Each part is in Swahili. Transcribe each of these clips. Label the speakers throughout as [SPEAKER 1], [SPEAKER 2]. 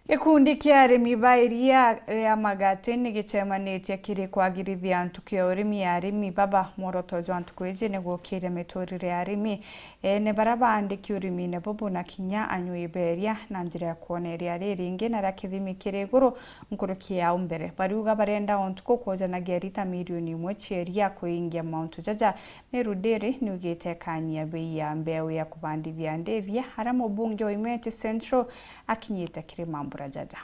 [SPEAKER 1] Gikundi kia arimi ba iria ya magate ni gicemanĩtie kiri kwagirithia ntuku ya urimi ya arimi baba mworoto jwa ntuku iji niguo kire miturire ya arimi ni baraba andiki urimi ne bobo na kinya anywe beria na njira ya kuoneria riringi na rakithimi kiri iguru nkuruki ya umbere bariuga barenda ntuku kwojanagia rita milioni 1 cheria kuingia Mount Jaja Meru Dairy ni ugite kanyia bei ya mbeu ya kubandithia ndevia hara mubunge wa Imeti Central akinyite kiri Mambura Jaja.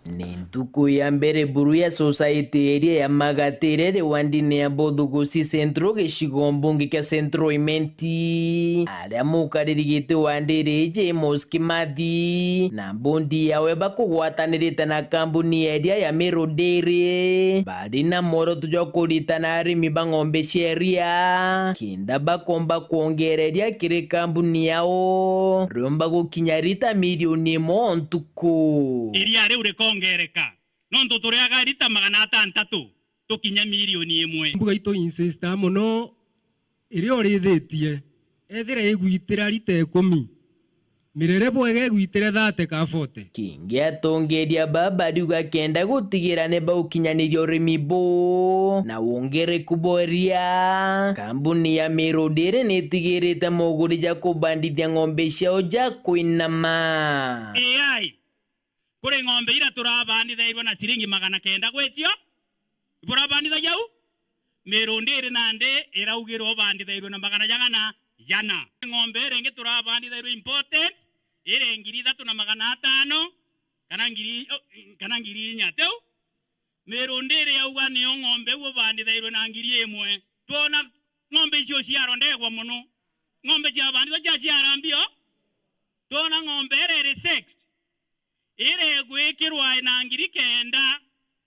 [SPEAKER 2] Ni ntuku ya mbere buru ya society area ya magaterere wandine ya Bodhugusi Central gicigo mbunge kia Central Imenti aria mukaririgite wandire James Kimathi na bondi yawe bakugwatanirite na kambuni area ya Meru Dairy bari na mworoto jwa kuritana arimi ba ng'ombe sheria kinda bakomba kuongereria kiri kambuni yao romba gukinya rita milioni 1 ntuku
[SPEAKER 3] iria riu rikongereka nondu turiaga rita 600 tukinya milioni 1
[SPEAKER 4] mbuga ito insist muno iria orithitie ethire igwitira rita 10 mirere bwege igwitire 30 ka 40
[SPEAKER 2] kingia tongeria baba riuga kenda gutigira ne baukinyanirio urimi bo na wongere kuboria kambuni ya Meru Dairy nitigirite moguri ja kubandithia ng'ombe ciao ja kuinama
[SPEAKER 3] AI kuri ng'ombe ira turabandithairwo na ciringi 900 gwetio burabandithagia u Meru Dairy nande iraugirwo bandithairwo na 100 yana ng'ombe rengi turabandithairwo important ire ngiri 3,500 kana ngiri 4 teu Meru Dairy yauga niyo ng'ombe uo bandithairwo na ngiri 1 tuona ng'ombe icio ciarondegwa muno ng'ombe cia bandithagia ciarambio tuona ng'ombe ire 6 ire gwikirwa na ngiri 9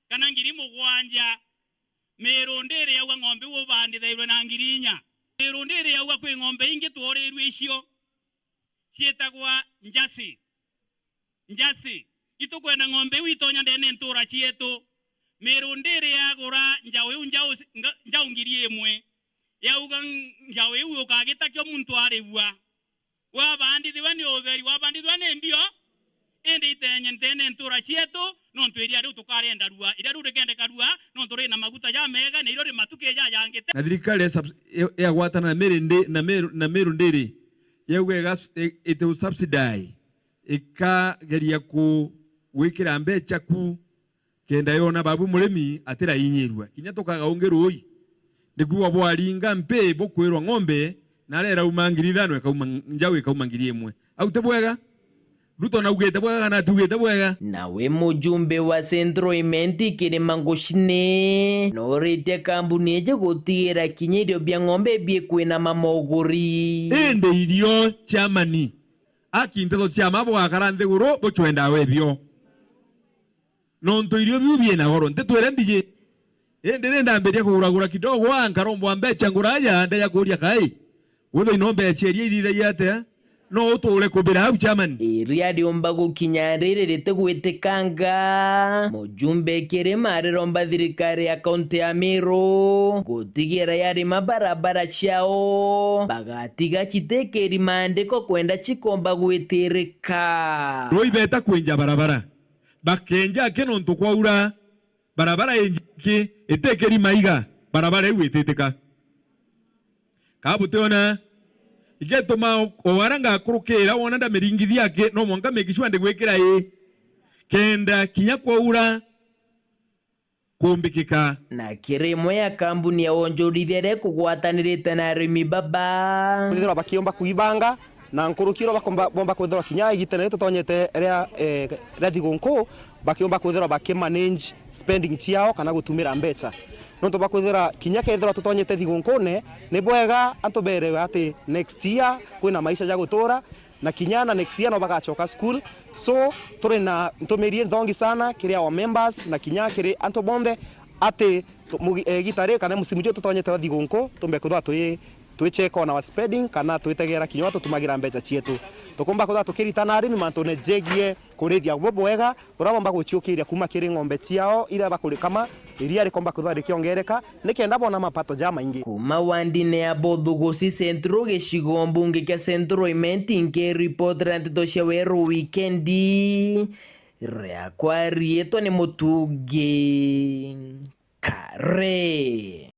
[SPEAKER 3] kana ngiri 7 Meru Dairy yauga ng'ombe uo bandithairwo na ngiri 4 Meru Dairy yauga kwi ng'ombe ingi tworirwe icio cietagwa njasi itukwenda ng'ombe witonya ndene ntura cietu Meru Dairy yagura njau ngiri 1 yauga njau iu ukagitakio muntu arigwa wabandithiwa ni utheri wabandithwa ni mbio indi itenye ntene ntura cietu no ntwiria riu tukarenda rua ira riu rikendeka rua no turi na maguta ya mega na iro ri matuke ya yangite
[SPEAKER 4] na thirikari ya gwatana na Meru Dairy yauga ite subsidize ikageria gwikira mbeca ku kenda yona babu murimi atira inyirwa kinya tukaga ungerui ndiguo bwaringa mpe bukwirwa ng'ombe na rera umangiri 5 ekauma njau ekauma ngiri 1 au te bwega Ruto na ugete bwega na tugete bwega
[SPEAKER 2] nawe mujumbe wa Central Imenti Kirima Ngushine norite kambuni eje gutigira kinyirio bya ng'ombe bie kwina mamoguri
[SPEAKER 4] ende irio chamani akinteto chama bwa karande guru bochwenda webyo nonto irio bibie na goro ntetwere mbije ende nenda mberia kuguragura kidogo ankarombo ambecha nguraya ndaya kuria kai wewe inombe cheria irira yate no utule kubira hau chairman
[SPEAKER 2] iria riomba gukinya riri ritigwitikanga mujumbe Kirima riromba thirikari ya kaunti ya Meru gutigira yari mabarabara ciao bagatiga citekeri maandiko kwenda cikomba gwitirika
[SPEAKER 4] roibeta kwenja barabara bakenja keno ntukwaura barabara enjiki etekeri maiga barabara igwititika kabuteona igetuma owaranga kurukira wona nda miringithi yake no mwanga mekishwa ndegwekira kenda kinya kwaura kumbikika
[SPEAKER 2] na kirimo ya kambuni ya wonjorithia kugwatanirite na arimi baba
[SPEAKER 5] kwithira bakiomba kuibanga na nkurukiro bomba kwithira kinya igitene tutonyete ria thigũnkũ bakiomba kwithira bakimanage spending ciao kana gutumira mbeca nonto bakwithira kinya kethira tutonyete thigũnkũne ni bwega antubere ati next year kwina maisha ya gutura na kinyana next year no bagachoka school so turi na ntumirie thongi sana kiria wa members na kinya kiri antobonde ati gitare kana musimu tutonyete thigũnkũ tumbe kuthwa twi check on our spending kana twitegera kinya tutumagira mbeca cietu tukumba kutha tukiritana arimi mantu nejegie kurithia bwega turabomba guchiukiria kuma kiri ng'ombe ciao ira bakurikama iria rikomba kutha rikiongereka nikenda bona mapato ja maingi
[SPEAKER 2] kuma wandine ya Bothugusi Centro gicigo mbunge kia Centro Imenti nke report rantito cia weru weekendi ria kwa rietwa ni Mutungi Kare.